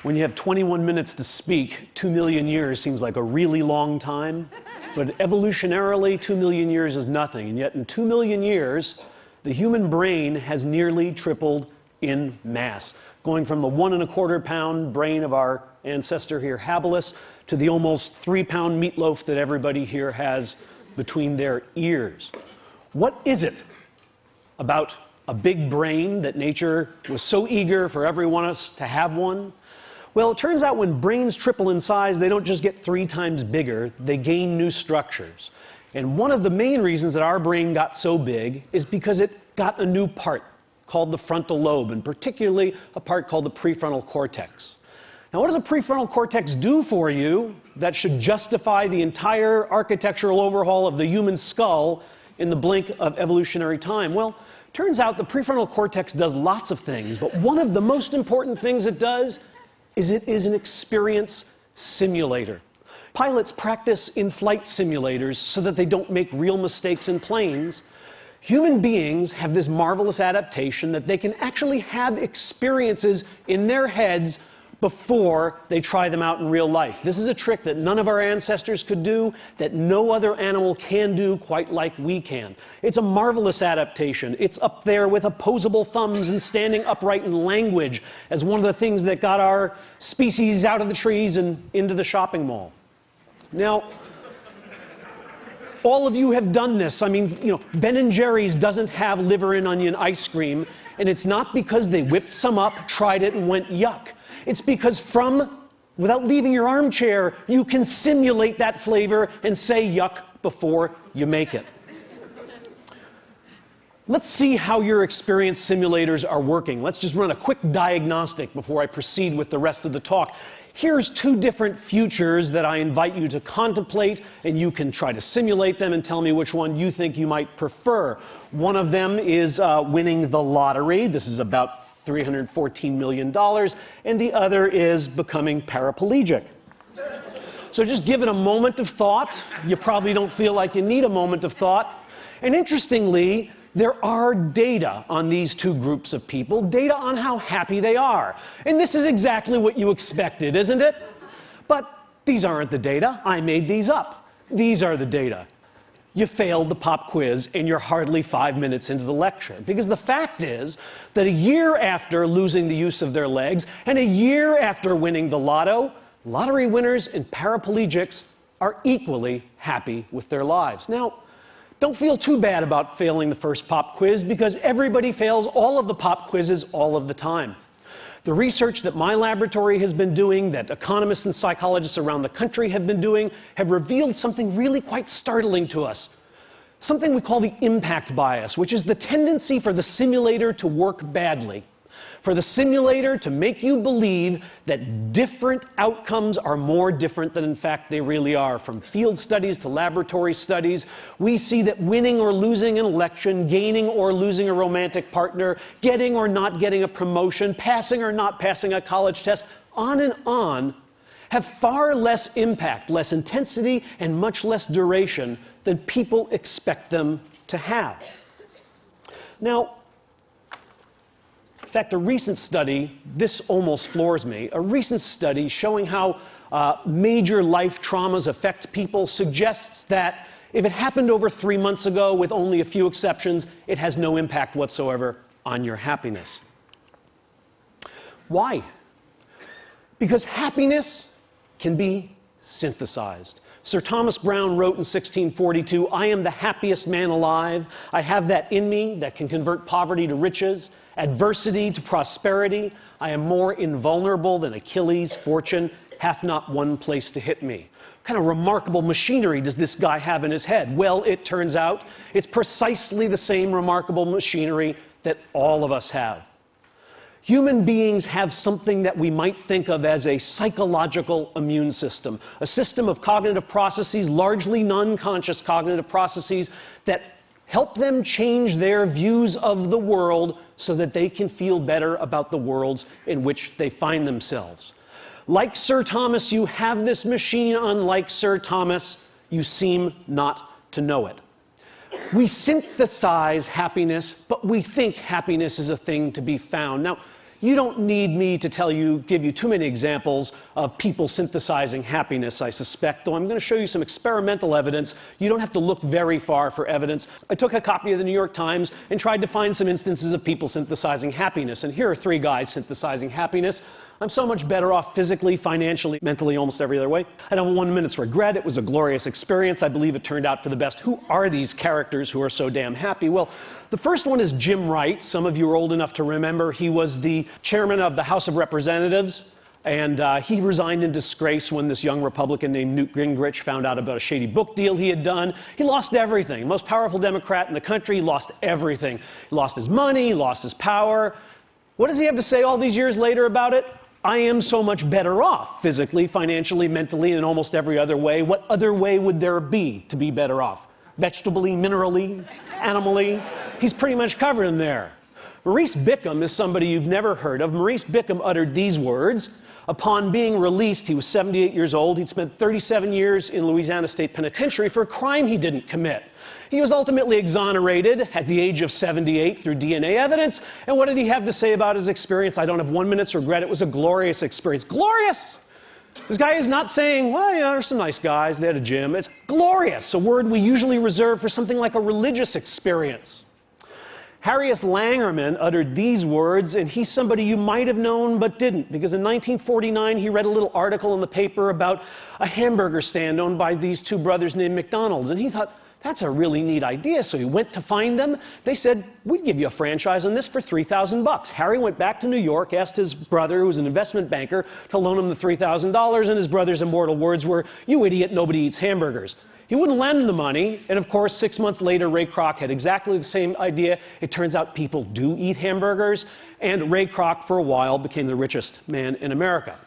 When you have 21 minutes to speak, 2 million years seems like a really long time. But evolutionarily, 2 million years is nothing. And yet in 2 million years, the human brain has nearly tripled in mass, going from the 1¼ pound brain of our ancestor here, habilis, to the almost 3-pound meatloaf that everybody here has between their ears. What is it about a big brain that nature was so eager for every one of us to have one? Well, it turns out when brains triple in size, they don't just get 3 times bigger, they gain new structures. And one of the main reasons that our brain got so big is because it got a new part called the frontal lobe, and particularly a part called the prefrontal cortex. Now, what does a prefrontal cortex do for you that should justify the entire architectural overhaul of the human skull in the blink of evolutionary time? Well, turns out the prefrontal cortex does lots of things, but one of the most important things it does is it is an experience simulator. Pilots practice in flight simulators so that they don't make real mistakes in planes. Human beings have this marvelous adaptation that they can actually have experiences in their heads before they try them out in real life. This is a trick that none of our ancestors could do, that no other animal can do quite like we can. It's a marvelous adaptation. It's up there with opposable thumbs and standing upright in language as one of the things that got our species out of the trees and into the shopping mall. Now, all of you have done this. I mean, Ben & Jerry's doesn't have liver and onion ice cream, and it's not because they whipped some up, tried it, and went yuck. It's because without leaving your armchair, you can simulate that flavor and say yuck before you make it. Let's see how your experience simulators are working. Let's just run a quick diagnostic before I proceed with the rest of the talk. Here's 2 different futures that I invite you to contemplate, and you can try to simulate them and tell me which one you think you might prefer. One of them is winning the lottery. This is about $314 million, and the other is becoming paraplegic. So just give it a moment of thought. You probably don't feel like you need a moment of thought. And interestingly, there are data on these 2 groups of people, data on how happy they are. And this is exactly what you expected, isn't it? But these aren't the data. I made these up. These are the data. You failed the pop quiz and you're hardly 5 minutes into the lecture. Because the fact is that a year after losing the use of their legs and a year after winning the lotto, lottery winners and paraplegics are equally happy with their lives. Now, don't feel too bad about failing the first pop quiz because everybody fails all of the pop quizzes all of the time. The research that my laboratory has been doing, that economists and psychologists around the country have been doing, have revealed something really quite startling to us. Something we call the impact bias, which is the tendency for the simulator to work badly. For the simulator to make you believe that different outcomes are more different than in fact they really are. From field studies to laboratory studies, we see that winning or losing an election, gaining or losing a romantic partner, getting or not getting a promotion, passing or not passing a college test, on, have far less impact, less intensity, and much less duration than people expect them to have. Now, in fact, a recent study, this almost floors me, a recent study showing how major life traumas affect people suggests that if it happened over 3 months ago, with only a few exceptions, it has no impact whatsoever on your happiness. Why? Because happiness can be synthesized. Sir Thomas Browne wrote in 1642, "I am the happiest man alive. I have that in me that can convert poverty to riches, adversity to prosperity. I am more invulnerable than Achilles. Fortune hath not one place to hit me." What kind of remarkable machinery does this guy have in his head? Well, it turns out it's precisely the same remarkable machinery that all of us have. Human beings have something that we might think of as a psychological immune system, a system of cognitive processes, largely non-conscious cognitive processes, that help them change their views of the world so that they can feel better about the worlds in which they find themselves. Like Sir Thomas, you have this machine. Unlike Sir Thomas, you seem not to know it. We synthesize happiness, but we think happiness is a thing to be found. Now, You don't need me to give you too many examples of people synthesizing happiness, I suspect, though I'm going to show you some experimental evidence. You don't have to look very far for evidence. I took a copy of the New York Times and tried to find some instances of people synthesizing happiness, and here are 3 guys synthesizing happiness. I'm so much better off physically, financially, mentally, almost every other way. I don't have 1 minute's regret. It was a glorious experience. I believe it turned out for the best. Who are these characters who are so damn happy? Well, the first one is Jim Wright. Some of you are old enough to remember. He was the chairman of the House of Representatives, and he resigned in disgrace when this young Republican named Newt Gingrich found out about a shady book deal he had done. He lost everything. Most powerful Democrat in the country, he lost everything. He lost his money, he lost his power. What does he have to say all these years later about it? I am so much better off, physically, financially, mentally, and in almost every other way. What other way would there be to be better off? Vegetably, minerally, animally? He's pretty much covered in there. Maurice Bickham is somebody you've never heard of. Maurice Bickham uttered these words. Upon being released, he was 78 years old. He'd spent 37 years in Louisiana State Penitentiary for a crime he didn't commit. He was ultimately exonerated at the age of 78 through DNA evidence. And what did he have to say about his experience? I don't have 1 minute's regret. It was a glorious experience. Glorious! This guy is not saying, well, yeah, there's some nice guys. They had a gym. It's glorious, a word we usually reserve for something like a religious experience. Harrius Langerman uttered these words, and he's somebody you might have known but didn't, because in 1949 he read a little article in the paper about a hamburger stand owned by these 2 brothers named McDonald's, and he thought, that's a really neat idea. So he went to find them. They said, we'd give you a franchise on this for $3,000. Harry went back to New York, asked his brother, who was an investment banker, to loan him the $3,000, and his brother's immortal words were, you idiot, nobody eats hamburgers. He wouldn't lend the money, and of course, 6 months later, Ray Kroc had exactly the same idea. It turns out people do eat hamburgers, and Ray Kroc, for a while, became the richest man in America.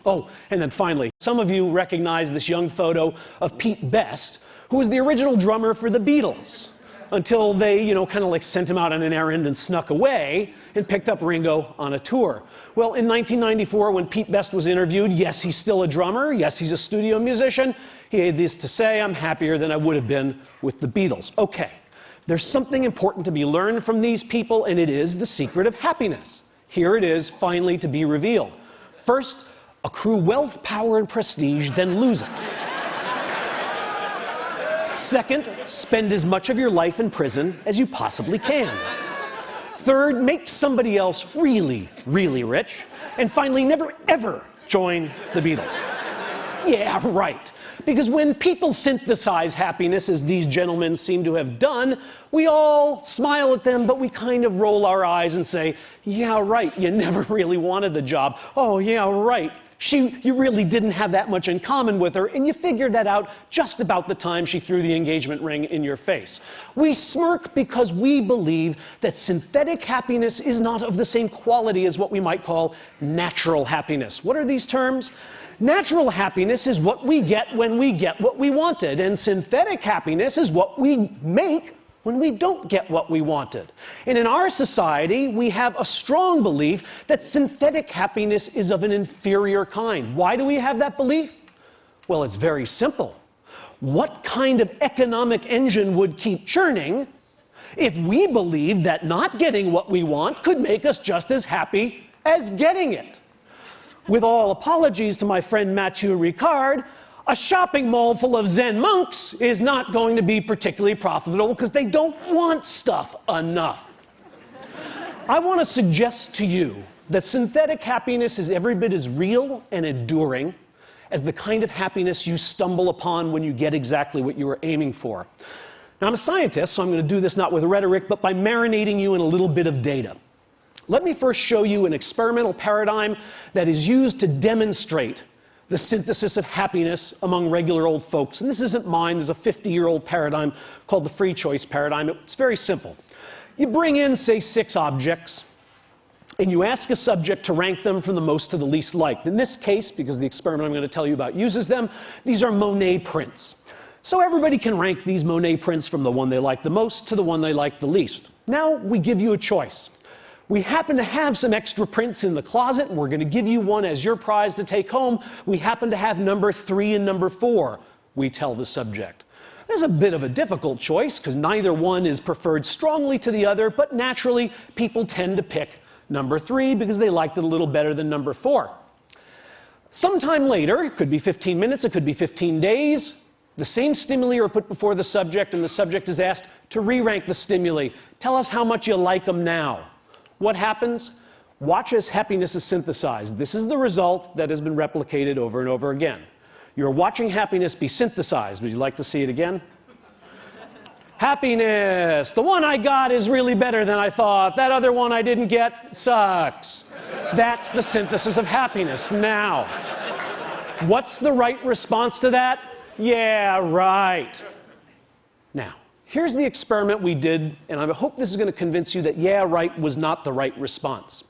Oh, and then finally, some of you recognize this young photo of Pete Best, who was the original drummer for the Beatles, until they, kind of like sent him out on an errand and snuck away and picked up Ringo on a tour. Well, in 1994, when Pete Best was interviewed, yes, he's still a drummer, yes, he's a studio musician, he had this to say, I'm happier than I would have been with the Beatles. Okay, there's something important to be learned from these people, and it is the secret of happiness. Here it is, finally, to be revealed. First, accrue wealth, power, and prestige, then lose it. Second, spend as much of your life in prison as you possibly can. Third, make somebody else really, really rich. And finally, never, ever join the Beatles. Yeah, right. Because when people synthesize happiness, as these gentlemen seem to have done, we all smile at them, but we kind of roll our eyes and say, yeah, right, you never really wanted the job. Oh, yeah, right. You really didn't have that much in common with her, and you figured that out just about the time she threw the engagement ring in your face. We smirk because we believe that synthetic happiness is not of the same quality as what we might call natural happiness. What are these terms? Natural happiness is what we get when we get what we wanted, and synthetic happiness is what we make when we don't get what we wanted. And in our society, we have a strong belief that synthetic happiness is of an inferior kind. Why do we have that belief? Well, it's very simple. What kind of economic engine would keep churning if we believed that not getting what we want could make us just as happy as getting it? With all apologies to my friend Mathieu Ricard, a shopping mall full of Zen monks is not going to be particularly profitable because they don't want stuff enough. I want to suggest to you that synthetic happiness is every bit as real and enduring as the kind of happiness you stumble upon when you get exactly what you were aiming for. Now, I'm a scientist, so I'm going to do this not with rhetoric, but by marinating you in a little bit of data. Let me first show you an experimental paradigm that is used to demonstrate the synthesis of happiness among regular old folks. And this isn't mine. There's a 50-year-old paradigm called the free choice paradigm. It's very simple. You bring in, say, 6 objects, and you ask a subject to rank them from the most to the least liked. In this case, because the experiment I'm going to tell you about uses them, these are Monet prints. So everybody can rank these Monet prints from the one they like the most to the one they like the least. Now we give you a choice. We happen to have some extra prints in the closet, and we're going to give you one as your prize to take home. We happen to have number 3 and number 4, we tell the subject. There's a bit of a difficult choice, because neither one is preferred strongly to the other, but naturally, people tend to pick number 3 because they liked it a little better than number 4. Sometime later, it could be 15 minutes, it could be 15 days, the same stimuli are put before the subject and the subject is asked to re-rank the stimuli. Tell us how much you like them now. What happens? Watch as happiness is synthesized. This is the result that has been replicated over and over again. You're watching happiness be synthesized. Would you like to see it again? Happiness. The one I got is really better than I thought. That other one I didn't get sucks. That's the synthesis of happiness. Now, what's the right response to that? Yeah, right. Now, here's the experiment we did, and I hope this is going to convince you that yeah, right was not the right response.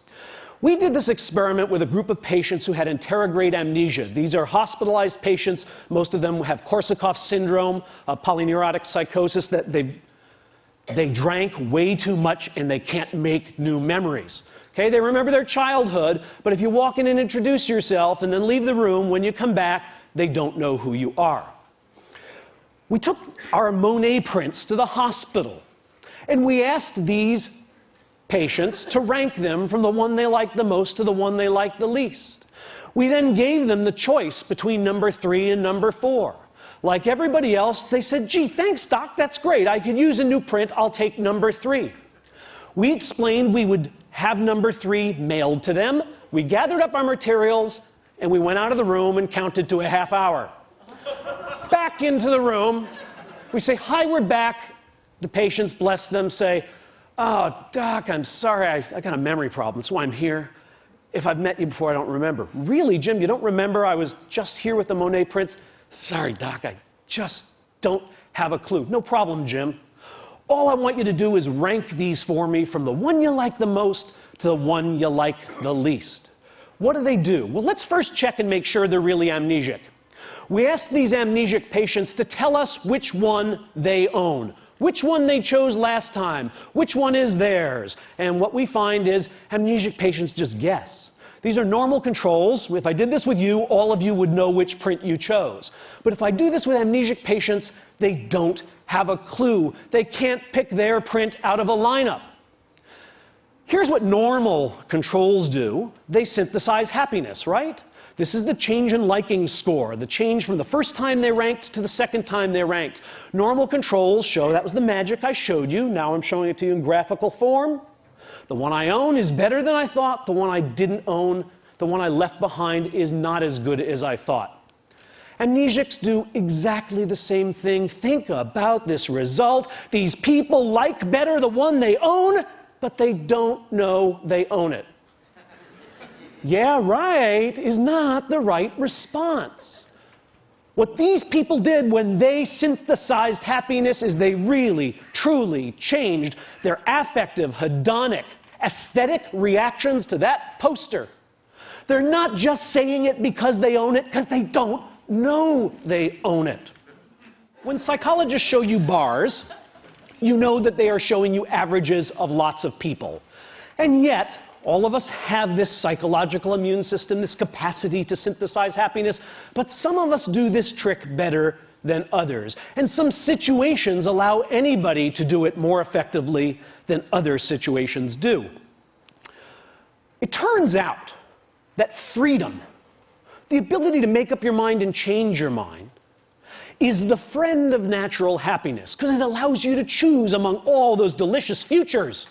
We did this experiment with a group of patients who had anterograde amnesia. These are hospitalized patients. Most of them have Korsakoff syndrome, polyneurotic psychosis, that they drank way too much and they can't make new memories. Okay, they remember their childhood, but if you walk in and introduce yourself and then leave the room, when you come back, they don't know who you are. We took our Monet prints to the hospital, and we asked these patients to rank them from the one they liked the most to the one they liked the least. We then gave them the choice between number 3 and number 4. Like everybody else, they said, gee, thanks, doc, that's great. I could use a new print. I'll take number 3. We explained we would have number 3 mailed to them. We gathered up our materials, and we went out of the room and counted to a half hour. Back into the room. We say, hi, we're back. The patients, bless them, say, oh, doc, I'm sorry, I got a memory problem, that's why I'm here. If I've met you before, I don't remember. Really, Jim, you don't remember? I was just here with the Monet prints. Sorry, doc, I just don't have a clue. No problem, Jim. All I want you to do is rank these for me from the one you like the most to the one you like the least. What do? Well, let's first check and make sure they're really amnesic. We asked these amnesic patients to tell us which one they own. Which one they chose last time, which one is theirs. And what we find is amnesic patients just guess. These are normal controls. If I did this with you, all of you would know which print you chose. But if I do this with amnesic patients, they don't have a clue. They can't pick their print out of a lineup. Here's what normal controls do. They synthesize happiness, right? This is the change in liking score, the change from the first time they ranked to the second time they ranked. Normal controls show, that was the magic I showed you. Now I'm showing it to you in graphical form. The one I own is better than I thought. The one I didn't own, the one I left behind, is not as good as I thought. Amnesics do exactly the same thing. Think about this result. These people like better the one they own, but they don't know they own it. Yeah, right is not the right response. What these people did when they synthesized happiness is they really, truly changed their affective, hedonic, aesthetic reactions to that poster. They're not just saying it because they own it, because they don't know they own it. When psychologists show you bars, you know that they are showing you averages of lots of people. And yet, all of us have this psychological immune system, this capacity to synthesize happiness, but some of us do this trick better than others. And some situations allow anybody to do it more effectively than other situations do. It turns out that freedom, the ability to make up your mind and change your mind, is the friend of natural happiness, because it allows you to choose among all those delicious futures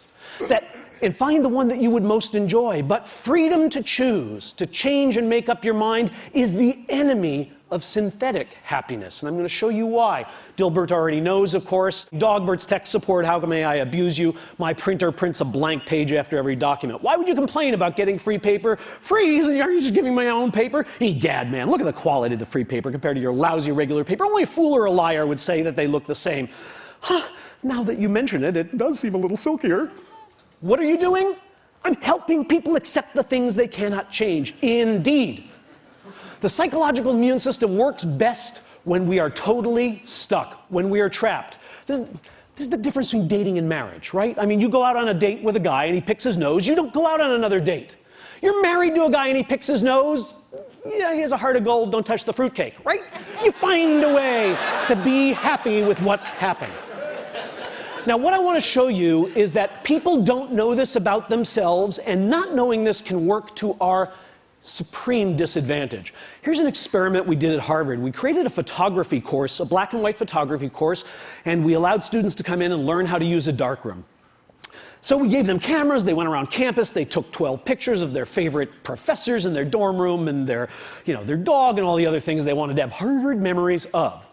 and find the one that you would most enjoy. But freedom to choose, to change and make up your mind, is the enemy of synthetic happiness. And I'm going to show you why. Dilbert already knows, of course. Dogbert's tech support, how may I abuse you? My printer prints a blank page after every document. Why would you complain about getting free paper? Free? Are you just giving my own paper? Egad, man, look at the quality of the free paper compared to your lousy regular paper. Only a fool or a liar would say that they look the same. Now that you mention it, it does seem a little silkier. What are you doing? I'm helping people accept the things they cannot change. Indeed. The psychological immune system works best when we are totally stuck, when we are trapped. This is the difference between dating and marriage, right? I mean, you go out on a date with a guy and he picks his nose. You don't go out on another date. You're married to a guy and he picks his nose. Yeah, he has a heart of gold, don't touch the fruitcake, right? You find a way to be happy with what's happened. Now, what I want to show you is that people don't know this about themselves, and not knowing this can work to our supreme disadvantage. Here's an experiment we did at Harvard. We created a photography course, a black and white photography course, and we allowed students to come in and learn how to use a darkroom. So we gave them cameras, they went around campus, they took 12 pictures of their favorite professors in their dorm room and their dog and all the other things they wanted to have Harvard memories of.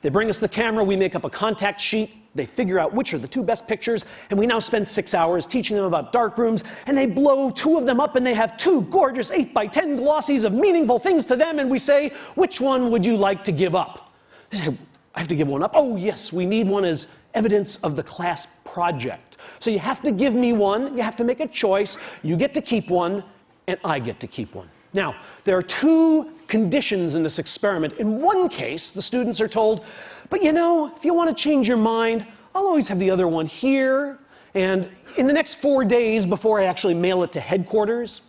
They bring us the camera, we make up a contact sheet, they figure out which are the 2 best pictures, and we now spend 6 hours teaching them about darkrooms, and they blow 2 of them up and they have 2 gorgeous 8x10 glossies of meaningful things to them, and we say, which one would you like to give up? They say, I have to give one up? Oh yes, we need one as evidence of the class project. So you have to give me one, you have to make a choice, you get to keep one, and I get to keep one. Now, there are 2 conditions in this experiment. In one case, the students are told, but you know, if you want to change your mind, I'll always have the other one here, and in the next 4 days before I actually mail it to headquarters,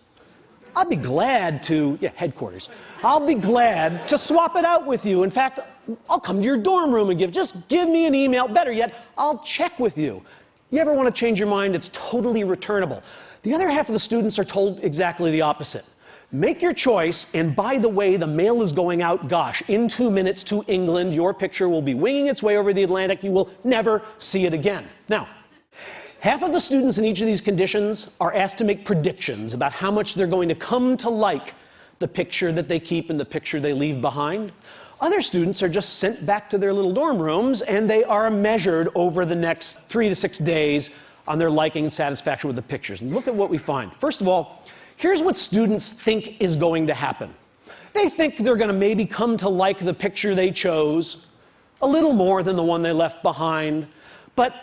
I'll be glad to, headquarters, I'll be glad to swap it out with you. In fact, I'll come to your dorm room and just give me an email. Better yet, I'll check with you. You ever want to change your mind, it's totally returnable. The other half of the students are told exactly the opposite. Make your choice, and by the way, the mail is going out, gosh, in 2 minutes to England. Your picture will be winging its way over the Atlantic. You will never see it again. Now, half of the students in each of these conditions are asked to make predictions about how much they're going to come to like the picture that they keep and the picture they leave behind. Other students are just sent back to their little dorm rooms, and they are measured over the next 3 to 6 days on their liking and satisfaction with the pictures. And look at what we find. First of all, here's what students think is going to happen. They think they're going to maybe come to like the picture they chose a little more than the one they left behind, but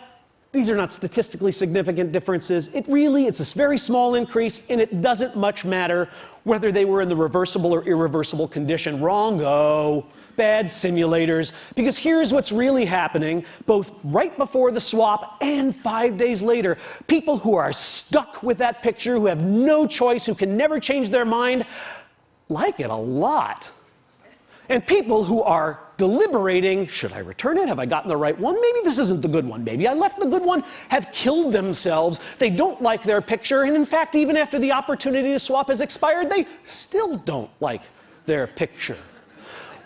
these are not statistically significant differences. It's a very small increase, and it doesn't much matter whether they were in the reversible or irreversible condition. Wrong-o. Bad simulators. Because here's what's really happening, both right before the swap and 5 days later. People who are stuck with that picture, who have no choice, who can never change their mind, like it a lot. And people who are deliberating, should I return it? Have I gotten the right one? Maybe this isn't the good one. Maybe I left the good one, have killed themselves. They don't like their picture, and in fact, even after the opportunity to swap has expired, they still don't like their picture.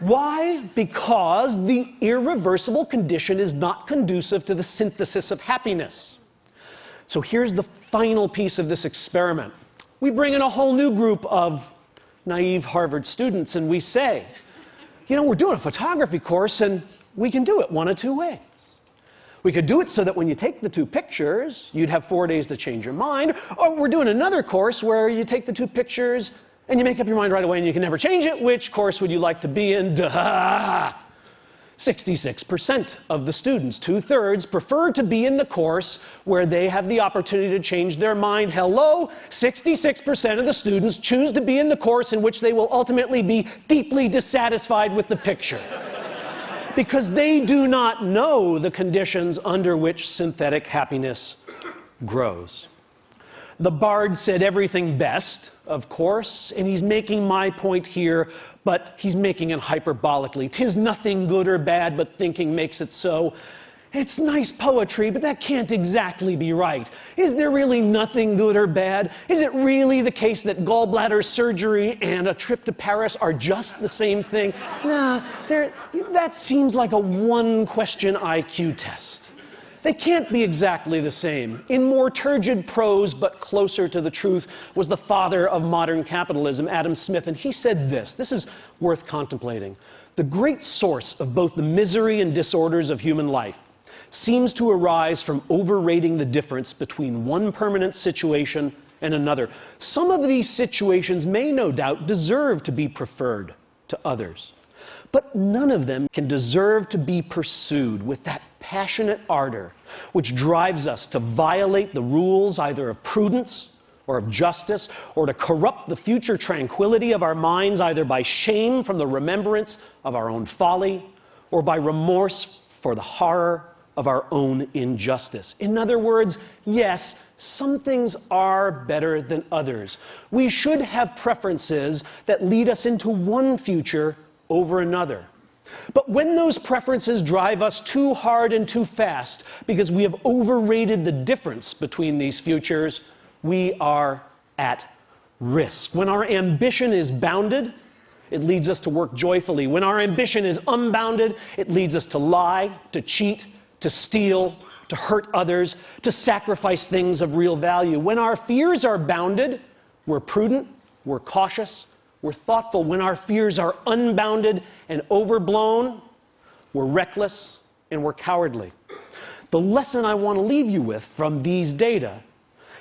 Why? Because the irreversible condition is not conducive to the synthesis of happiness. So here's the final piece of this experiment. We bring in a whole new group of naive Harvard students, and we say, you know, we're doing a photography course, and we can do it one of 2 ways. We could do it so that when you take the 2 pictures, you'd have 4 days to change your mind, or we're doing another course where you take the 2 pictures, and you make up your mind right away and you can never change it. Which course would you like to be in? Duh! 66% of the students, 2/3, prefer to be in the course where they have the opportunity to change their mind. Hello? 66% of the students choose to be in the course in which they will ultimately be deeply dissatisfied with the picture. Because they do not know the conditions under which synthetic happiness grows. The bard said everything best, of course, and he's making my point here, but he's making it hyperbolically. 'Tis nothing good or bad, but thinking makes it so. It's nice poetry, but that can't exactly be right. Is there really nothing good or bad? Is it really the case that gallbladder surgery and a trip to Paris are just the same thing? Nah, that seems like a one-question IQ test. They can't be exactly the same. In more turgid prose, but closer to the truth, was the father of modern capitalism, Adam Smith, and he said this. This is worth contemplating. The great source of both the misery and disorders of human life seems to arise from overrating the difference between one permanent situation and another. Some of these situations may no doubt deserve to be preferred to others, but none of them can deserve to be pursued with that passionate ardor which drives us to violate the rules either of prudence or of justice, or to corrupt the future tranquility of our minds either by shame from the remembrance of our own folly or by remorse for the horror of our own injustice. In other words, yes, some things are better than others. We should have preferences that lead us into one future over another. But when those preferences drive us too hard and too fast because we have overrated the difference between these futures, we are at risk. When our ambition is bounded, it leads us to work joyfully. When our ambition is unbounded, it leads us to lie, to cheat, to steal, to hurt others, to sacrifice things of real value. When our fears are bounded, we're prudent, we're cautious, we're thoughtful. When our fears are unbounded and overblown, we're reckless and we're cowardly. The lesson I want to leave you with from these data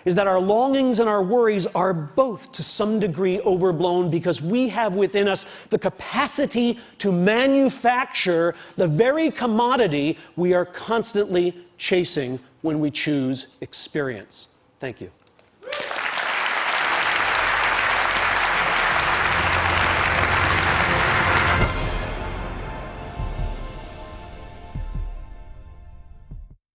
is that our longings and our worries are both to some degree overblown because we have within us the capacity to manufacture the very commodity we are constantly chasing when we choose experience. Thank you.